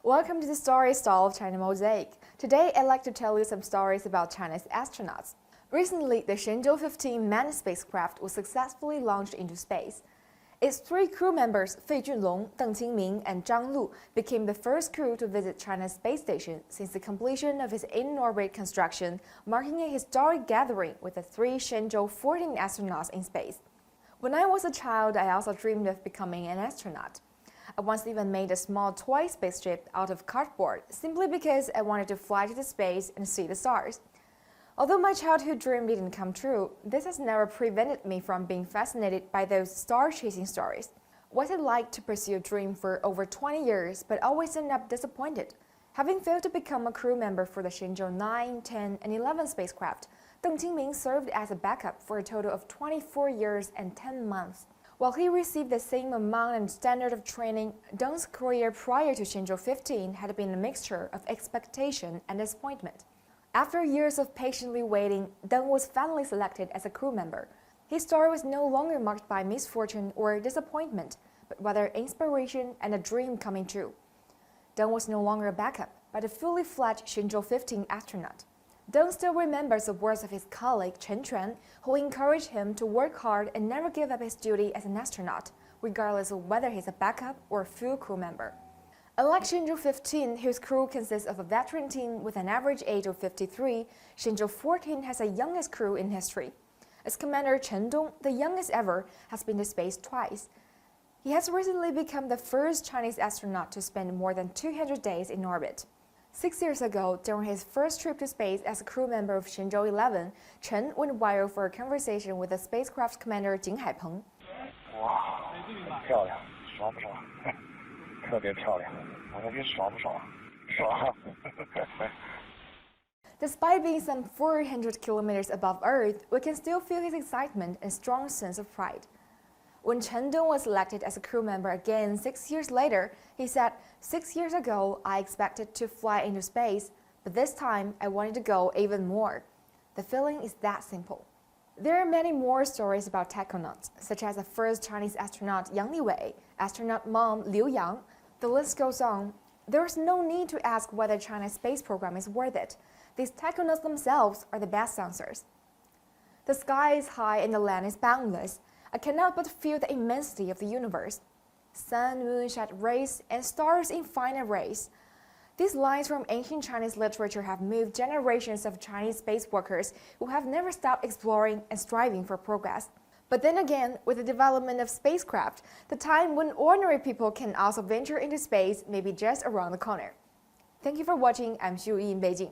Welcome to the Story Style of China Mosaic. Today, I'd like to tell you some stories about China's astronauts. Recently, the Shenzhou 15 manned spacecraft was successfully launched into space. Its three crew members, Fei Junlong, Deng Qingming, and Zhang Lu, became the first crew to visit China's space station since the completion of its in-orbit construction, marking a historic gathering with the three Shenzhou 14 astronauts in space. When I was a child, I also dreamed of becoming an astronaut. I once even made a small toy spaceship out of cardboard simply because I wanted to fly to the space and see the stars. Although my childhood dream didn't come true, this has never prevented me from being fascinated by those star-chasing stories. What's it like to pursue a dream for over 20 years but always end up disappointed? Having failed to become a crew member for the Shenzhou 9, 10, and 11 spacecraft, Deng Qingming served as a backup for a total of 24 years and 10 months. While he received the same amount and standard of training, Deng's career prior to Shenzhou 15 had been a mixture of expectation and disappointment. After years of patiently waiting, Deng was finally selected as a crew member. His story was no longer marked by misfortune or disappointment, but rather inspiration and a dream coming true. Deng was no longer a backup, but a fully fledged Shenzhou 15 astronaut. Deng still remembers the words of his colleague Chen Quan, who encouraged him to work hard and never give up his duty as an astronaut, regardless of whether he's a backup or a full crew member. Unlike Shenzhou 15, whose crew consists of a veteran team with an average age of 53, Shenzhou 14 has the youngest crew in history. As Commander Chen Dong, the youngest ever, has been to space twice. He has recently become the first Chinese astronaut to spend more than 200 days in orbit. 6 years ago, during his first trip to space as a crew member of Shenzhou 11, Chen went viral for a conversation with the spacecraft commander Jing Haipeng. Wow, 漂亮，爽不爽？特别漂亮，我说你爽不爽？爽。Despite being some 400 kilometers above Earth, we can still feel his excitement and strong sense of pride. When Chen Dong was selected as a crew member again 6 years later, he said, 6 years ago, I expected to fly into space, but this time I wanted to go even more. The feeling is that simple. There are many more stories about technonauts, such as the first Chinese astronaut Yang Liwei, astronaut mom Liu Yang. The list goes on. There is no need to ask whether China's space program is worth it. These technonauts themselves are the best answers. The sky is high and the land is boundless. I cannot but feel the immensity of the universe. Sun, moon shed rays, and stars infinite rays. These lines from ancient Chinese literature have moved generations of Chinese space workers who have never stopped exploring and striving for progress. But then again, with the development of spacecraft, the time when ordinary people can also venture into space may be just around the corner. Thank you for watching. I'm Xu Yi in Beijing.